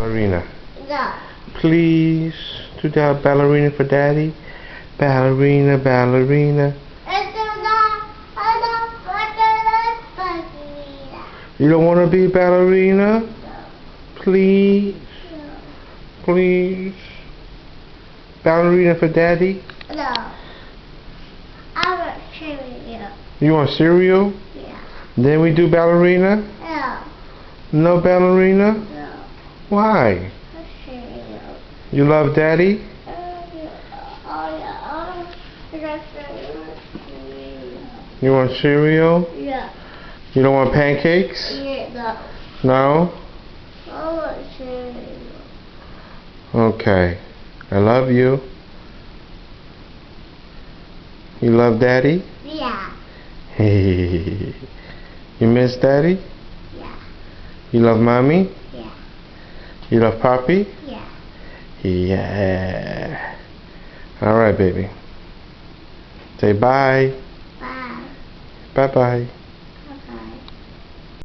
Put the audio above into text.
Ballerina. No. Please do that ballerina for Daddy. Ballerina, ballerina. You don't want to be ballerina? No. Please, No. please. Ballerina for Daddy. No. I want cereal. You want cereal? Yeah. Then we do ballerina? No. No ballerina? No. Why? Cereal. You love Daddy? You want cereal? Yeah. You don't want pancakes? Yeah. No? I want cereal. Okay. I love you. You love Daddy? Yeah. Hey. You miss Daddy? Yeah. You love Mommy? Yeah. You love Poppy? Yeah. Yeah. Alright, baby. Say bye. Bye. Bye-bye.